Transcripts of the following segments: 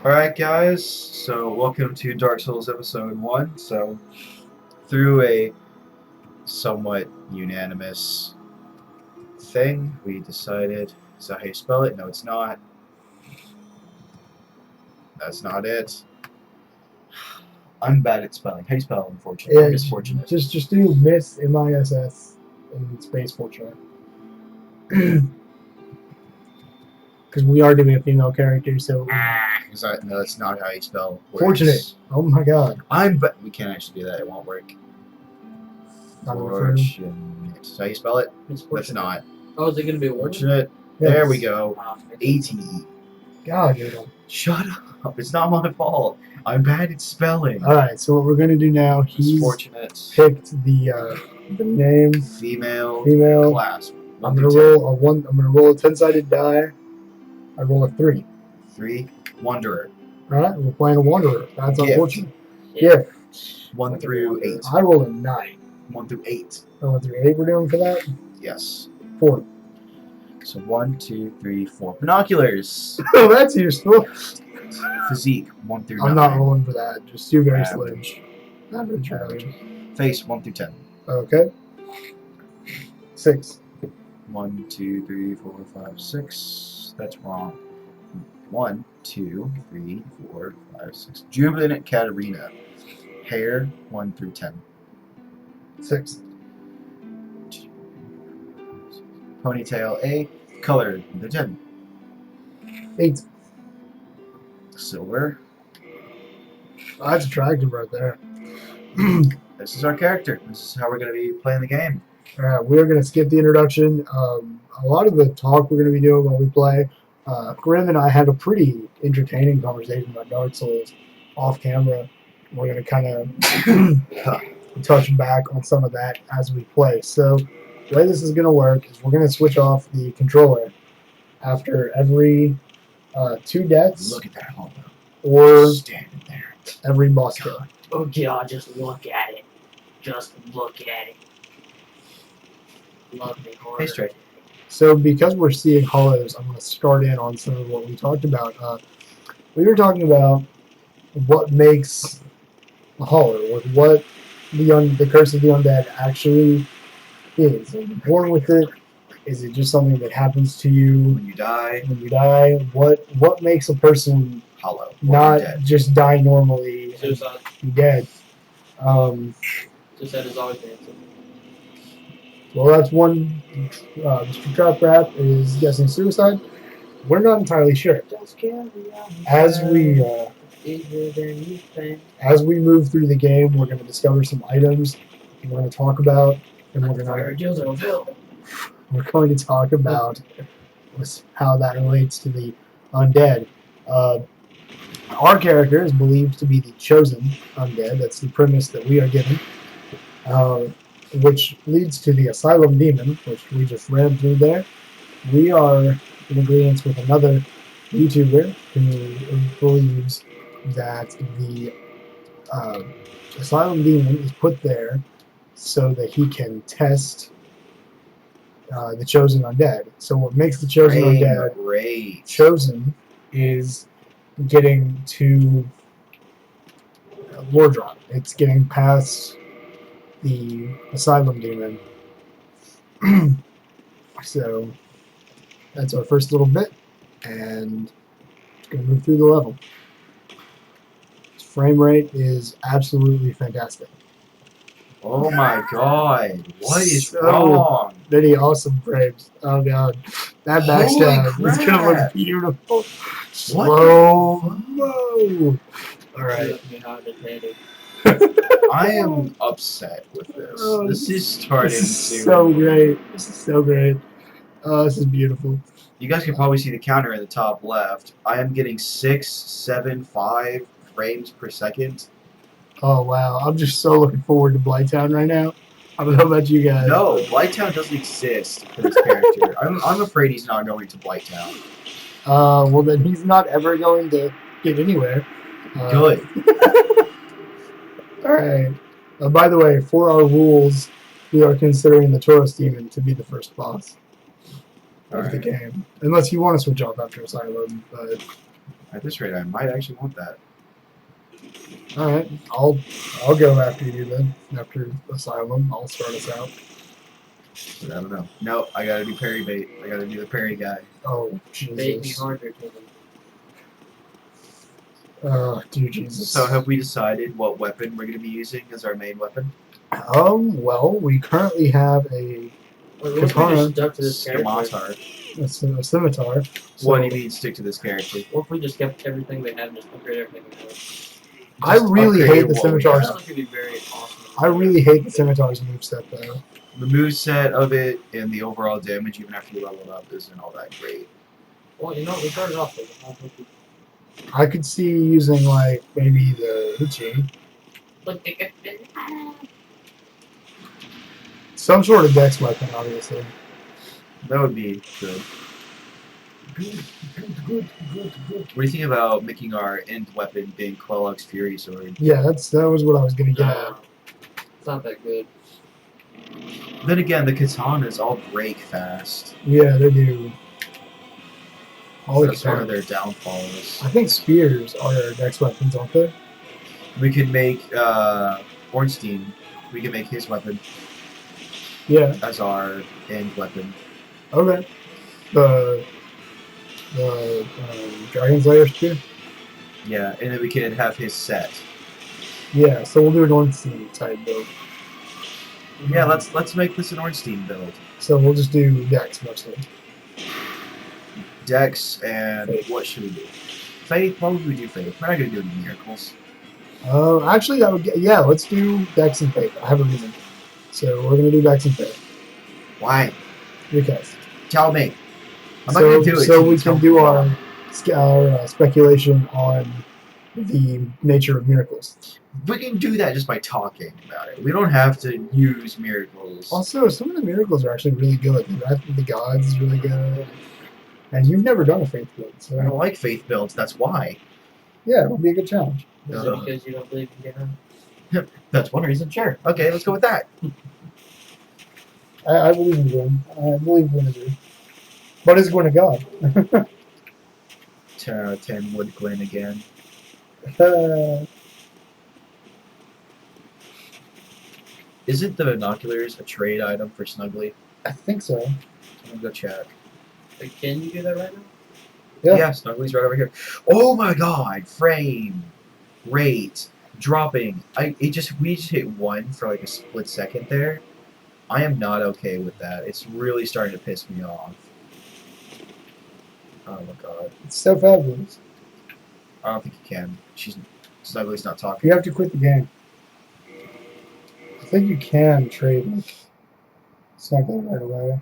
Alright guys, so welcome to Dark Souls episode 1. So, through a somewhat unanimous thing, we decided, is that how you spell it? No, it's not. That's not it. I'm bad at spelling. How do you spell unfortunate? Yeah, Misfortunate. just do miss MISS and space fortunate. Because we are doing a female character, so No, that's not how you spell words. fortunate. Oh my god. We can't actually do that, it won't work. Not Fortunate. Is that how you spell it? That's not. Oh, is it going to be a word? Fortunate. Yes. There we go. ATE. God, dude. Shut up. It's not my fault. I'm bad at spelling. Alright, so what we're gonna do now, he's Fortunate. picked the name Female class. I'm gonna roll a 10-sided die. I roll a 3. 3. Wanderer. Alright, we're playing a wanderer. That's Gift. unfortunate. Yeah. 1 through 8. I roll a 9. 1 through 8. 1 through 8 we're doing for that? Yes. 4. So 1, 2, 3, 4. Binoculars. Oh, that's useful. Physique. 1 through 9. I'm not rolling for that. Just do very slow. Average. Average. Face. 1 through 10. Okay. 6. 1, 2, 3, 4, 5, 6. That's wrong. 1, 2, 3, 4, 5, 6. Jubilant Katarina. Hair. 1 through 10. 6. Ponytail A. Color. 1 through 10. 8. Silver. Oh, that's attractive right there. This is our character. This is how we're going to be playing the game. Alright, we're going to skip the introduction. A lot of the talk we're going to be doing while we play. Grim and I had a pretty entertaining conversation about Dark Souls off camera. We're going to kind of touch back on some of that as we play. So the way this is going to work is we're going to switch off the controller after every 2 deaths. Look at that hobo. Or standing there. Every boss kill. Oh god, just look at it. Just look at it. Love me horror. Hey, straight. So because we're seeing hollows, I'm going to start in on some of what we talked about. We were talking about what makes a hollow, or what the curse of the undead actually is. Are you born with it? Is it just something that happens to you when you die? What makes a person hollow? Not just die normally Suicide. And be dead. Suicide is always the answer. Well, that's one. ft.MrTraprap is guessing suicide. We're not entirely sure. As we move through the game, we're going to discover some items we're going to talk about, and we're going to talk about how that relates to the undead. Our character is believed to be the chosen undead. That's the premise that we are given. Which leads to the Asylum Demon, which we just ran through there. We are in agreement with another YouTuber who believes that the Asylum Demon is put there so that he can test the chosen undead. So what makes the chosen undead chosen is getting to lore drop. It's getting past the Asylum Demon. So that's our first little bit, and it's going to move through the level. Its frame rate is absolutely fantastic. Oh my god, what is wrong? Many awesome frames. Oh god, that backstab is going to look beautiful. Slow-mo. Alright. I am upset with this. This is starting to... so great. This is so great. Oh, this is beautiful. You guys can probably see the counter in the top left. I am getting 675 frames per second. Oh, wow. I'm just so looking forward to Blighttown right now. I don't know about you guys. No, Blighttown doesn't exist for this character. I'm afraid he's not going to Blighttown. Well, then he's not ever going to get anywhere. Good. Alright. By the way, for our rules, we are considering the Tauros Demon to be the first boss of the game. Unless you want to switch off after Asylum, but At this rate, I might actually want that. All right, I'll go after you then. After Asylum, I'll start us out. But I don't know. No, I gotta do parry bait. I gotta do the parry guy. Oh Make me Jesus! harder to them. Dear Jesus. So have we decided what weapon we're gonna be using as our main weapon? Well, we currently have a Wait, what if we Katana. just stuck to this character? Scimitar. a scimitar. So What do you mean stick to this character? What if we just kept everything they had and just upgrade everything we had? I Just really upgrade hate the what we scimitars. have. That could be very awesome. I really hate the scimitar's moveset though. The moveset of it and the overall damage, even after you level it up, isn't all that great. Well, you know, we started off with it. I could see using like maybe the Uchi. But they get Some sort of dex weapon, obviously. That would be good. Good. What do you think about making our end weapon being Quelloch's Fury Sword? Yeah, that was what I was gonna get at. It's not that good. Then again, the katanas all break fast. Yeah, they do. All the That's one of katanas. their downfalls. I think spears are their dex weapons, aren't they? We could make Ornstein. We could make his weapon Yeah. as our end weapon. Okay. The Dragon Slayer spear. Yeah, and then we could have his set. Yeah. So we'll do an Ornstein type build. Yeah, let's make this an Ornstein build. So we'll just do dex mostly. Dex and what should we do? Faith? What would we do Faith? We're not gonna do any miracles. Actually, that would get, yeah. Let's do dex and faith. I have a reason. So we're gonna do dex and faith Why? because. Tell me. I'm not So, gonna do it. so till we you can tell do me. our speculation on the nature of miracles. We can do that just by talking about it. We don't have to use miracles. Also, some of the miracles are actually really good. The Wrath of the Gods is really good. And you've never done a faith build, I don't so like faith builds. That's why. yeah, it would be a good challenge. Is it because you don't believe in God? That's one reason. Sure. Okay, let's go with that. I believe in Gwyn. I believe Gwyn is real. But is Gwyn a god? 10 out of 10 would Gwen again. Isn't the binoculars a trade item for Snuggly? I think so. I'm gonna go check. Wait, can you do that right now? Yeah. Snuggly's right over here. Oh my god! Frame rate dropping. We just hit 1 for like a split second there. I am not okay with that. It's really starting to piss me off. Oh my god. It's so fabulous. I don't think you can. Snuggly's not talking. You have to quit the game. I think you can trade like Snuggly right away.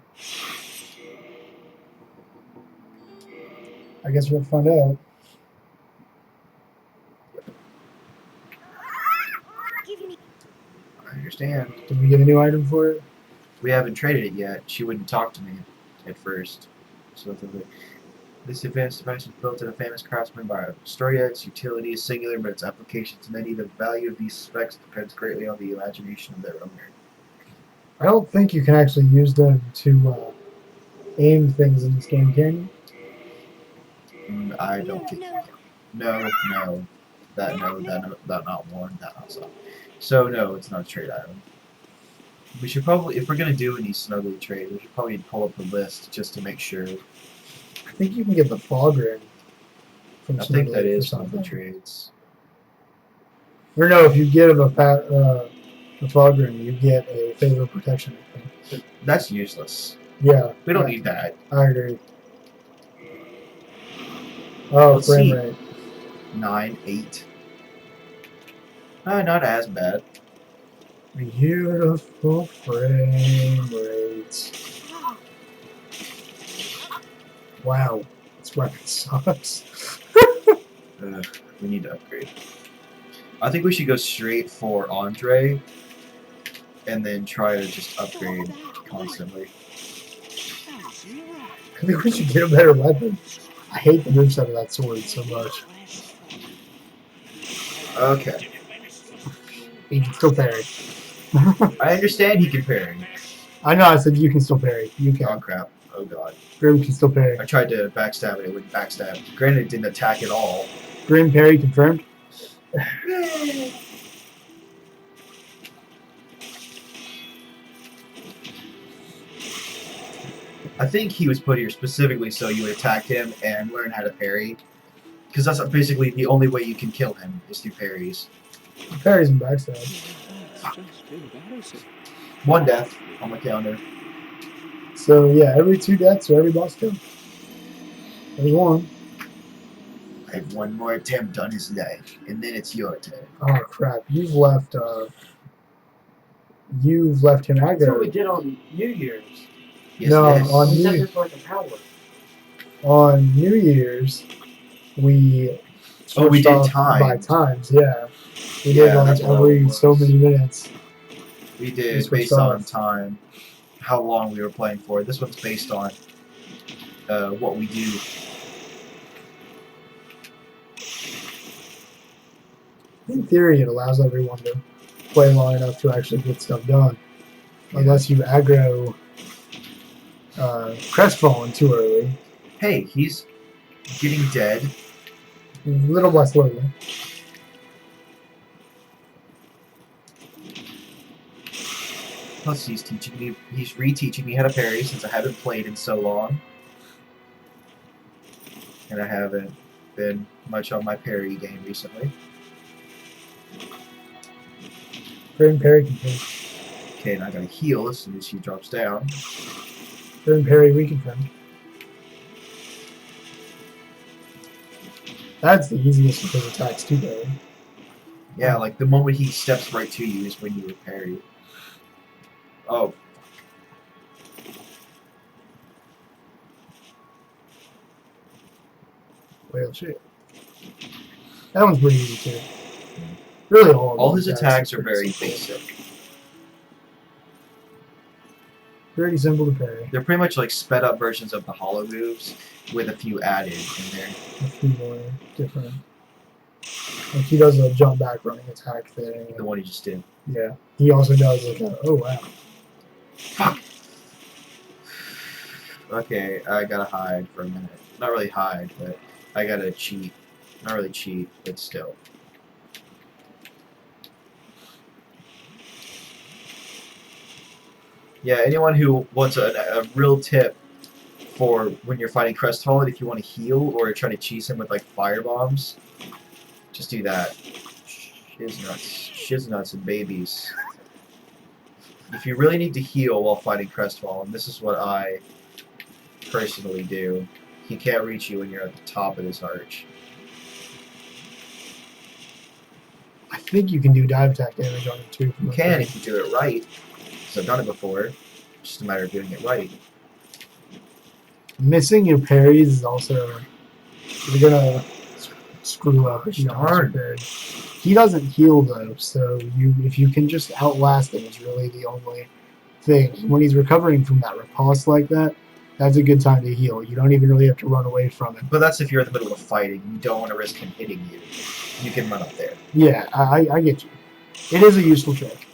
I guess we'll find out. I understand. Did we get a new item for it? We haven't traded it yet. She wouldn't talk to me at first. So this advanced device was built in a famous craftsman by Astoria. Its utility is singular, but its application to many. The value of these specs depends greatly on the imagination of their owner. I don't think you can actually use them to aim things in this game, can you? I don't think. No. That not one. That not so. So no, it's not a trade item. We should probably, if we're gonna do any Snuggly trade, we should probably pull up the list just to make sure. I think you can get the fog ring from I think that Snuggly is or one of the something. trades. Or no, if you give him the fog ring, you get a favor of protection. I think. That's useless. Yeah, We don't need that. I agree. Oh, Let's frame see. rate. 9, 8. Not as bad. Beautiful frame rates. Wow, this weapon sucks. We need to upgrade. I think we should go straight for Andre, and then try to just upgrade constantly. I think we should get a better weapon. I hate the moveset of that sword so much. Okay. He can still parry. I understand he can parry. I know, I said you can still parry. You Oh can. crap. Oh god. Grim can still parry. I tried to backstab it. It wouldn't backstab. Granted, it didn't attack at all. Grim parry confirmed. I think he was put here specifically so you would attack him and learn how to parry. Because that's basically the only way you can kill him is through parries. Parries and backstab. One death on the counter. So yeah, every 2 deaths or every boss kill. There's one. I have one more attempt on his life, and then it's your turn. Oh crap! You've left him That's what we aggro. did on New Year's. Yes, No, it is. on We New- said this like an hour. On New Year's, we We switched did off by timed. times. Yeah, we Yeah, did like that's what every it so was. many minutes. We We did switched based on off. time, how long we were playing for. This one's based on what we do. In theory, it allows everyone to play long enough to actually get stuff done, unless you aggro Crestfallen too early. Hey, he's getting dead. A little less slowly. Plus, he's reteaching me how to parry since I haven't played in so long, and I haven't been much on my parry game recently. Grim parry confirmed. Okay, and I gotta heal as soon as he drops down. Grim parry reconfirmed. That's the easiest of his attacks too, though. Yeah, like the moment he steps right to you is when you would parry. Oh. Well, shit. That one's pretty easy too. Really, all His attacks are pretty very simple. basic. Pretty simple to parry. They're pretty much like sped up versions of the hollow moves with a few added in there. A few more different. Like he does a jump back running attack thing. The one you just did. Yeah. He also does like a, oh wow. Fuck! Okay, I gotta hide for a minute. Not really hide, but I gotta cheat. Not really cheat, but still. Yeah, anyone who wants a real tip for when you're fighting Crestfallen, if you want to heal or try to cheese him with like fire bombs, just do that. Shiznuts and babies. If you really need to heal while fighting Crestfallen, this is what I personally do. He can't reach you when you're at the top of his arch. I think you can do dive attack damage on him too. You can if you do it right. Because I've done it before. It's just a matter of doing it right. Missing your parries is also you're gonna screw up if you don't miss your Darn. parry. He doesn't heal though, so if you can just outlast him is really the only thing. When he's recovering from that riposte like that, that's a good time to heal. You don't even really have to run away from him. But that's if you're in the middle of fighting. You don't want to risk him hitting you. You can run up there. Yeah, I get you. It is a useful trick.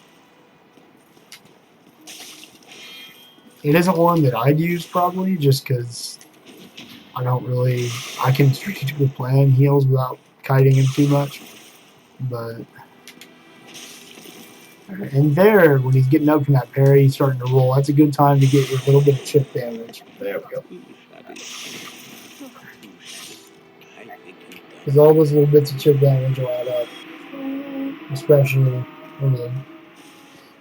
It isn't one that I'd use probably just because I can strategically plan heals without kiting him too much. But and there, when he's getting up from that parry, he's starting to roll. That's a good time to get a little bit of chip damage. There we go. Because all those little bits of chip damage will add up. Especially early.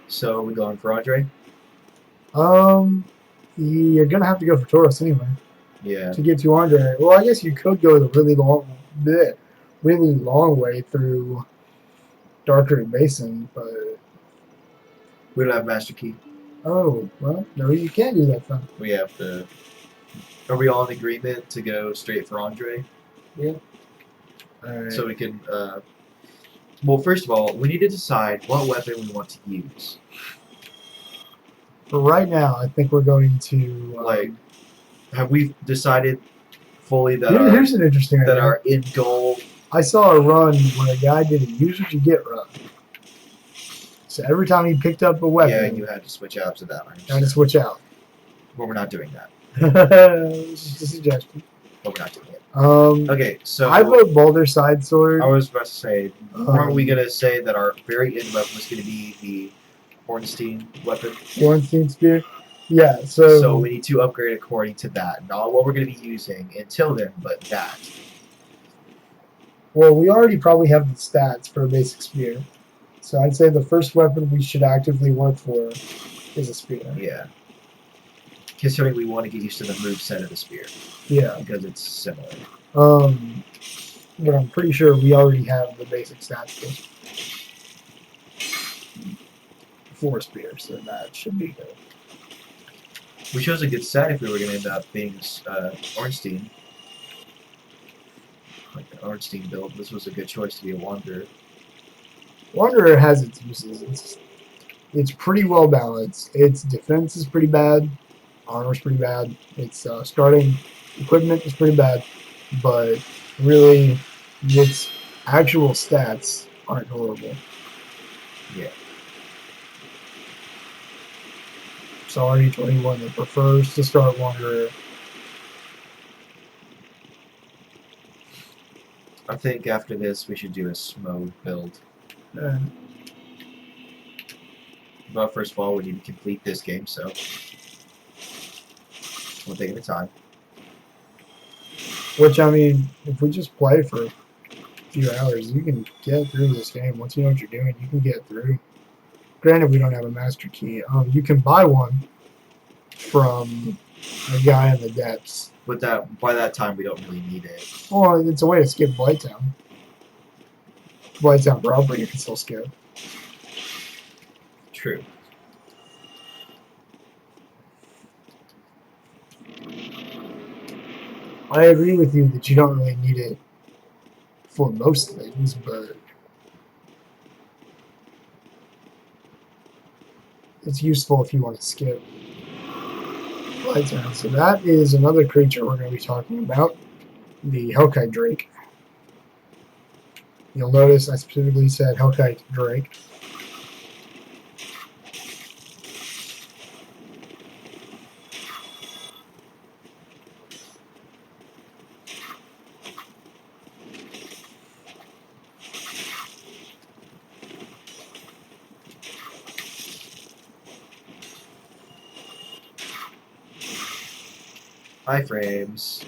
So we're going for Andre? You're gonna have to go for Taurus anyway Yeah. to get to Andre. Well, I guess you could go the really long way through Darker Basin, but We don't have Master Key. oh well, no, you can't do that then. We have to... Are we all in agreement to go straight for Andre? All right. So we can... Well, first of all, we need to decide what weapon we want to use. For right now, I think we're going to Like, have we decided fully that here's an interesting idea. our end goal... I saw a run where a guy did a use what you get run. So every time he picked up a weapon, Yeah, you had to switch out to that one. had to switch out. Well, we're not doing that. Just a suggestion. But we're not doing it. Um, Okay, so I vote Boulder Side Sword. I was about to say, weren't we Um, gonna say that our very end weapon was gonna be the Ornstein weapon? Ornstein Spear. Yeah, So we need to upgrade according to that. Not what we're gonna be using until then, but that. well, we already probably have the stats for a basic spear. So I'd say the first weapon we should actively work for is a spear. Yeah. Considering we want to get used to the move set of the spear. Yeah. Because it's similar. But I'm pretty sure we already have the basic stats for spear, so that should be good. Which was a good set if we were going to end up being Ornstein. Like an Ornstein build, this was a good choice to be a Wanderer. Wanderer has its uses. It's pretty well balanced. Its defense is pretty bad. Armor's pretty bad. Its starting equipment is pretty bad. But really, its actual stats aren't horrible. Yeah. Sorry to anyone that prefers to start Wanderer. I think after this we should do a Smo build. But first of all, we need to complete this game, so one thing at a time. Which, I mean, if we just play for a few hours, you can get through this game. Once you know what you're doing, you can get through. Granted, we don't have a master key. You can buy one from a guy in the depths. But by that time, we don't really need it. Well, it's a way to skip Blighttown. Blighttown proper, you can still skip. True. I agree with you that you don't really need it for most things, but it's useful if you want to skip Blighttown. So that is another creature we're going to be talking about, the Hellkite Drake. You'll notice I specifically said Hellkite Drake. Iframes.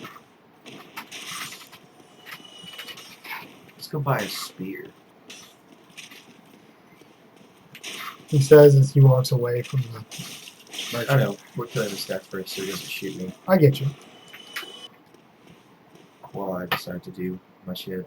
Let's go buy a spear. He says as he walks away from the merchant. I know. We're killing this guy first so he doesn't shoot me I get you. while I decide to do my shit.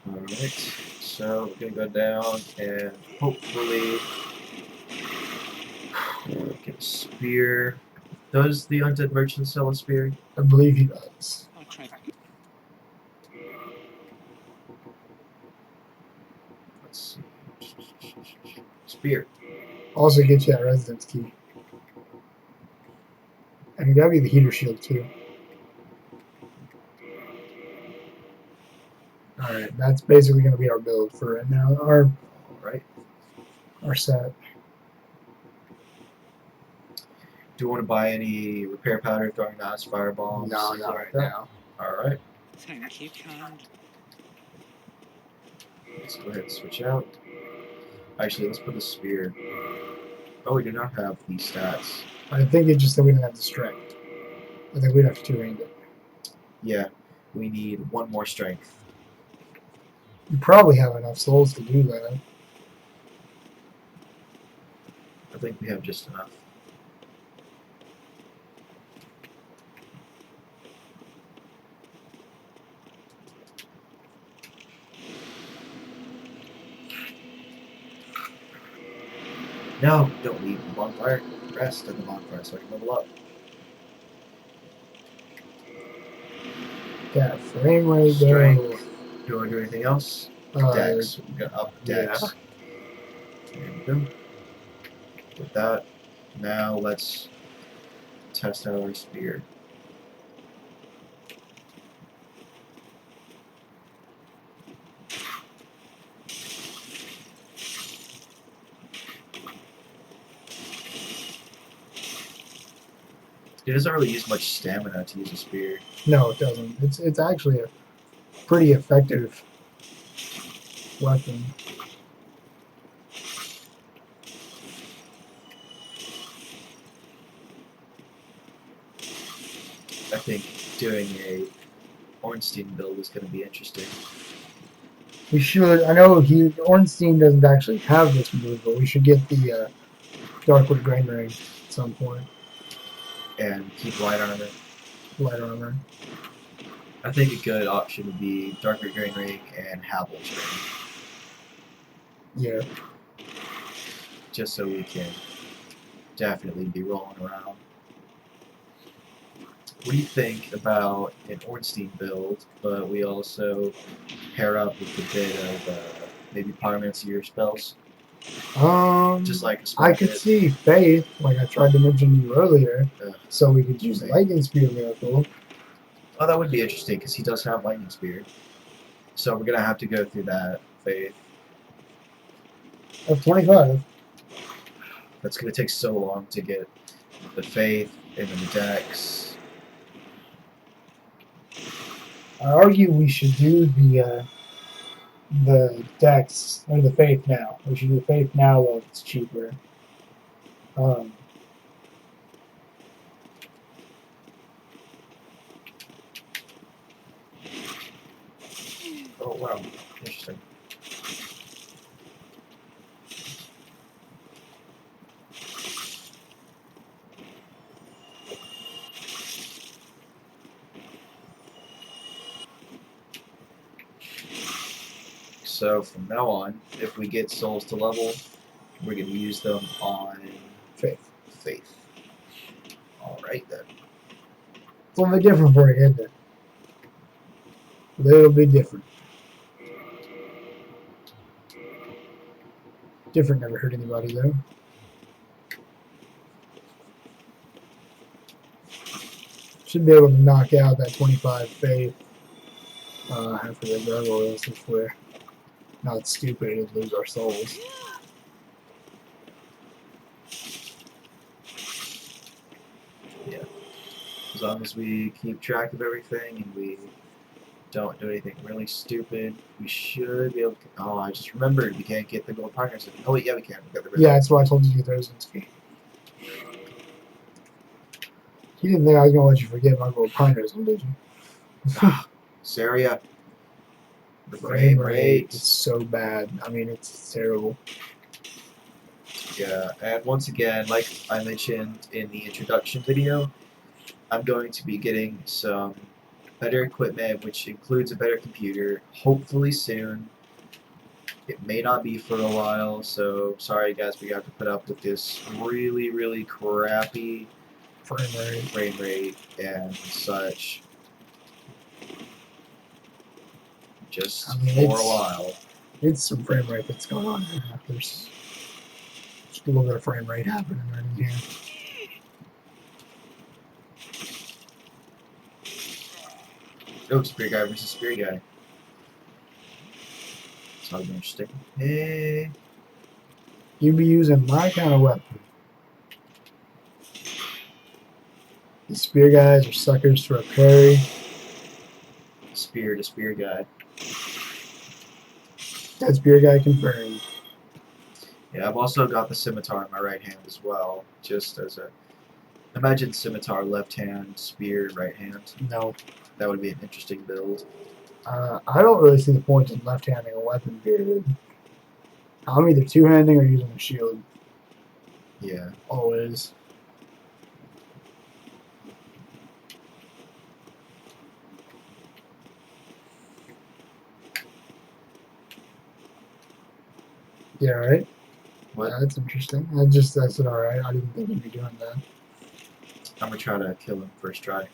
Alright, so we're gonna go down and hopefully get a spear. Does the undead merchant sell a spear? I believe he does. Let's see. Spear. Also gets you that residence key. And it gotta be the heater shield too. Alright, that's basically gonna be our build for right now. Our set. Do you want to buy any repair powder, throwing knives, firebombs? No, not right now. Alright, Thank you, kind. let's go ahead and switch out. Actually, let's put the spear. Oh, we do not have these stats. I think it's just that we didn't have the strength. I think we'd have to two-hand it. Yeah, we need one more strength. You probably have enough souls to do that. I think we have just enough. No, don't leave the bonfire. Rest at the bonfire so I can level up. That frame rate, Strength. though. you want to do anything else? Dex. We're gonna up Dex. There we go. With that, now let's test out our spear. It doesn't really use much stamina to use a spear. No, it doesn't. It's actually a pretty effective weapon. I think doing a Ornstein build is going to be interesting. We should. I know Ornstein doesn't actually have this move, but we should get the Darkwood Grain Ring at some point. And keep light armor. Light armor. I think a good option would be Darker Grain Ring and Havel's Ring. Yeah. Just so we can definitely be rolling around. What do you think about an Ornstein build, but we also pair up with a bit of maybe Pyromancy or spells? Just like a small I could bit. see Faith, like I tried to mention to you earlier, so we could use Faith. Lightning Spear Miracle. Oh, that would be interesting because he does have Lightning Spear. So we're gonna have to go through that, Faith. Of 25. That's gonna take so long to get the Faith and then the Dex. I argue we should do the Dex or the Faith now. We should do Faith now while it's cheaper. Oh wow, interesting. So from now on, if we get souls to level, we're going to use them on Faith. Faith. Alright then. It's a little bit different for you, isn't it? A little bit different. Different never hurt anybody though. Should be able to knock out that 25 Faith after the gargoyles if we're not stupid and lose our souls. Yeah. As long as we keep track of everything and we don't do anything really stupid, we should be able to... Oh, I just remembered we can't get the gold partners. Oh wait, yeah we can. We got the Yeah, that's why I told you to get those in. You didn't think I was going to let you forget my gold partners, did you? Saria. The Frame rate is so bad. I mean, it's terrible. Yeah, and once again, like I mentioned in the introduction video, I'm going to be getting some better equipment, which includes a better computer, hopefully soon. It may not be for a while, so sorry guys, we have to put up with this really, really crappy frame rate and such. Just for a while. It's some frame rate that's going on here. There's just a little bit of frame rate happening right in here. Oh, Spear Guy versus Spear Guy. Sounds interesting. Hey. You be using my kind of weapon. The Spear Guys are suckers for a parry. Spear to Spear Guy. That Spear Guy confirmed. Yeah, I've also got the Scimitar in my right hand as well, just as a... Imagine Scimitar left hand, Spear right hand. No. That would be an interesting build. I don't really see the point in left-handing a weapon, period. I'm either two-handing or using a shield. Yeah. Always. Yeah, right? What? Yeah, that's interesting. I said alright. I didn't think you'd be doing that. I'm gonna try to kill him first try.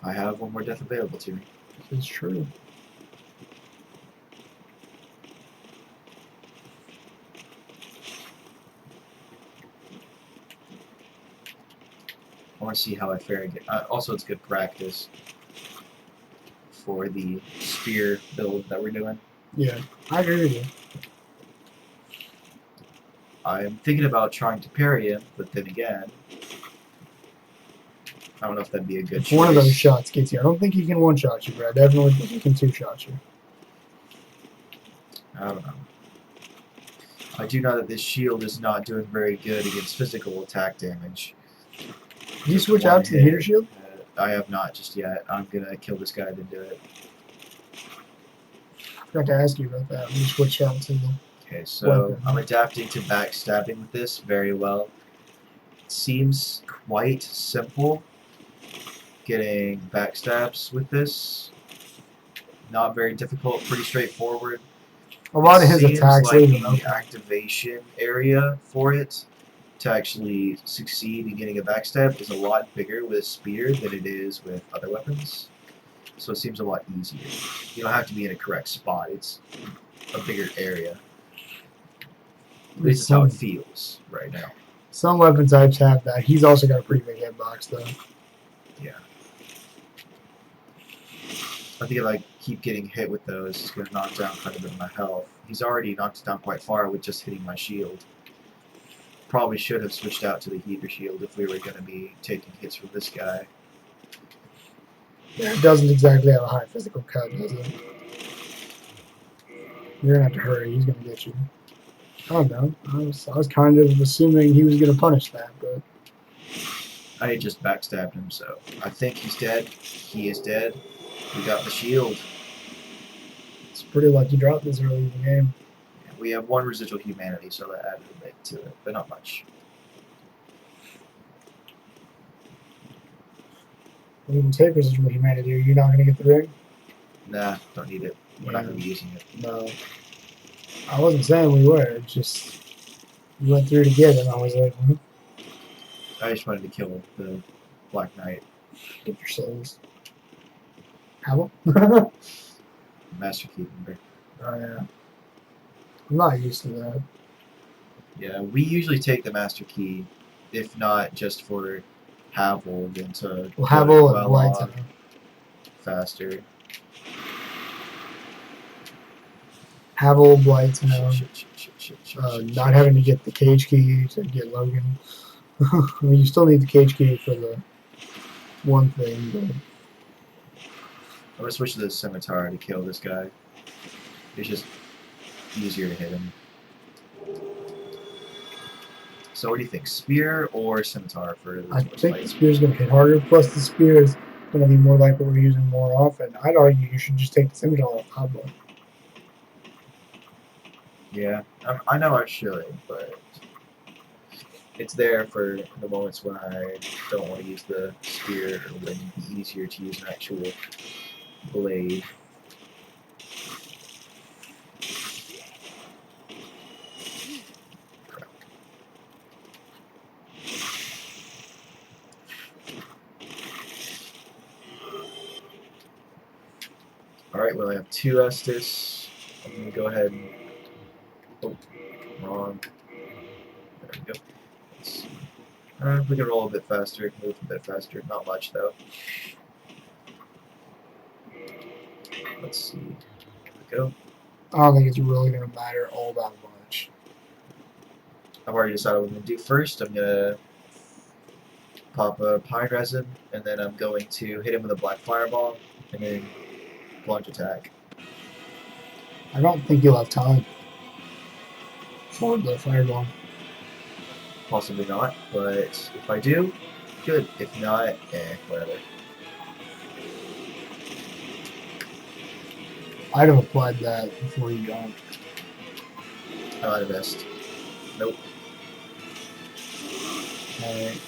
I have one more death available to me. This is true. I want to see how I fare again. Also, it's good practice for the spear build that we're doing. Yeah, I agree with you. I'm thinking about trying to parry him, but then again, I don't know if that'd be a good If choice. one of those shots gets you, I don't think he can one-shot you, but I definitely think he can two-shot you. I don't know. I do know that this shield is not doing very good against physical attack damage. Did you Just switch one out to the hit. heater shield? I have not just yet. I'm gonna kill this guy to do it. I forgot to ask you about that. We switched out to the Okay, so weapon. I'm adapting to backstabbing with this very well. It seems quite simple getting backstabs with this. Not very difficult, pretty straightforward. A lot of his Seems attacks like leave him the open. activation area for it to actually succeed in getting a backstab is a lot bigger with spear than it is with other weapons. So it seems a lot easier. You don't have to be in a correct spot. It's a bigger area. At least that's how it feels right now. Some weapon types have that. He's also got a pretty big hitbox, though. Yeah. I think if I keep getting hit with those, it's going to knock down quite a bit of my health. He's already knocked it down quite far with just hitting my shield. Probably should have switched out to the heater shield if we were going to be taking hits from this guy. Yeah, it doesn't exactly have a high physical cut, does it? You're gonna have to hurry. He's gonna get you. Oh no, I was kind of assuming he was gonna punish that, but I just backstabbed him, so I think he's dead. He is dead. We got the shield. it's pretty lucky drop this early in the game. We have one residual humanity, so that added a bit to it, but not much. When you can take residual humanity, you're not gonna get the ring. Nah, don't need it. We're not going to be using it. No, I wasn't saying we were. It's just you went through to get it, and I was like, I just wanted to kill the Black Knight. get your souls. How? Oh Master Key member. yeah, I'm not used to that. Yeah, we usually take the Master Key, if not just for Havel, then to Well, Havel and well Lights on faster. Havel, Blights, Shit, not having to get the cage key to get Logan. I mean, you still need the cage key for the one thing, but I'm gonna switch to the scimitar to kill this guy. It's just easier to hit him. So what do you think, spear or scimitar for this I boss think the fight? spear's going to hit harder. Plus, the spear is going to be more like what we're using more often. I'd argue you should just take the scimitar off combo. Yeah, I know I should, but it's there for the moments when I don't want to use the spear, or when it'd be easier to use an actual blade. Alright, well I have 2 Estus. I'm going to go ahead and... Oh, wrong. There we go. Let's see. We can roll a bit faster, move a bit faster. Not much, though. Let's see. There we go. I don't think it's really going to matter all that much. I've already decided what I'm going to do first. I'm going to pop a pine resin, and then I'm going to hit him with a black fireball, and then plunge attack. I don't think you'll have time for the fireball. Possibly not, but if I do, good. If not, whatever. I'd have applied that before you got. I might have missed. Nope. Alright.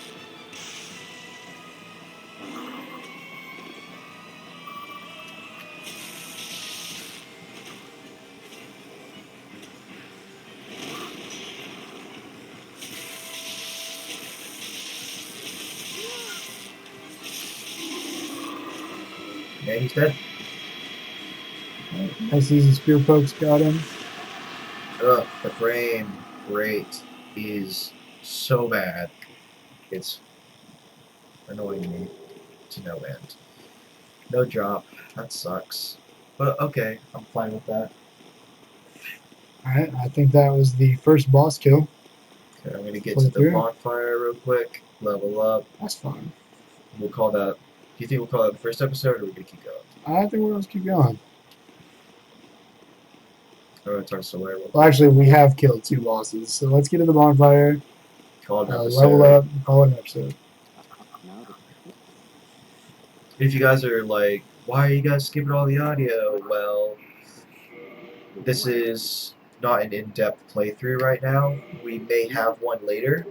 And he's dead. Nice easy spear pokes got him. Ugh, the frame rate is so bad. It's annoying me to no end. No drop. That sucks. But okay, I'm fine with that. Alright, I think that was the first boss kill. Okay, I'm gonna get Play to the through. bonfire real quick. Level up. That's fine. We'll call that. Do you think we'll call that the first episode, or are we gonna keep going? I think we'll just keep going. Or it's our Sawyer. Well, actually, we have killed 2 bosses, so let's get to the bonfire, Call it an episode. level up, call it an episode. If you guys are like, why are you guys skipping all the audio? Well, this is not an in-depth playthrough right now. We may have one later,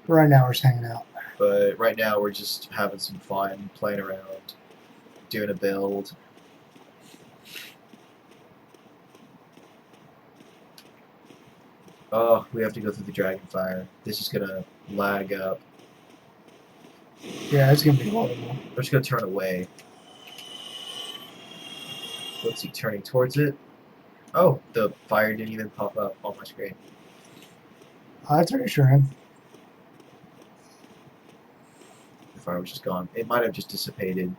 Right now, we're just hanging out. but right now we're just having some fun, playing around, doing a build. Oh, we have to go through the Dragonfire. This is gonna lag up. Yeah, it's gonna be horrible. We're just gonna turn away. Let's see, turning towards it. Oh, the fire didn't even pop up on my screen. That's reassuring. The fire was just gone. It might have just dissipated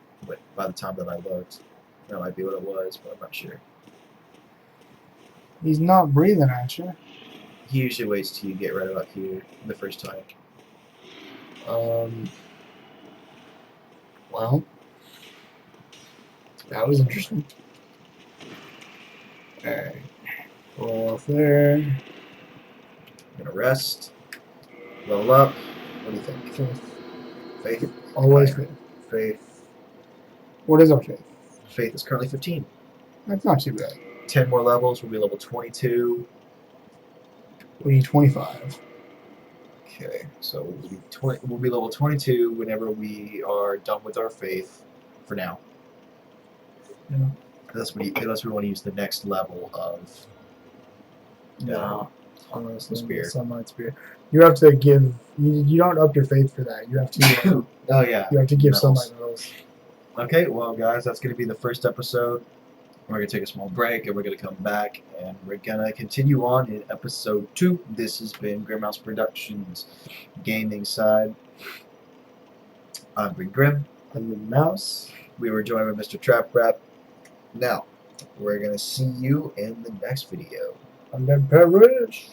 by the time that I looked. That might be what it was, but I'm not sure. He's not breathing at you. He usually waits till you get right about here the first time. Well, that was interesting. Alright. Roll off there. I'm gonna rest. Level up. What do you think? Faith. Faith? Always Fire. faith. Faith. What is our faith? Faith is currently 15. That's not too bad. 10 more levels, we'll be level 22. We need 25. Okay, so we'll be level 22 whenever we are done with our faith for now. Yeah. Unless we want to use the next level of No. Honestly, spear. Sunlight spear. You have to give. You don't up your faith for that. You have to. Oh yeah. You have to give Medals. sunlight medals. Okay, well guys, that's gonna be the first episode. We're gonna take a small break and we're gonna come back and we're gonna continue on in episode 2. This has been Grimhouse Productions gaming side. I'm Green Grim. And the mouse. We were joined by ft.MrTraprap. Now, we're gonna see you in the next video. And then perish.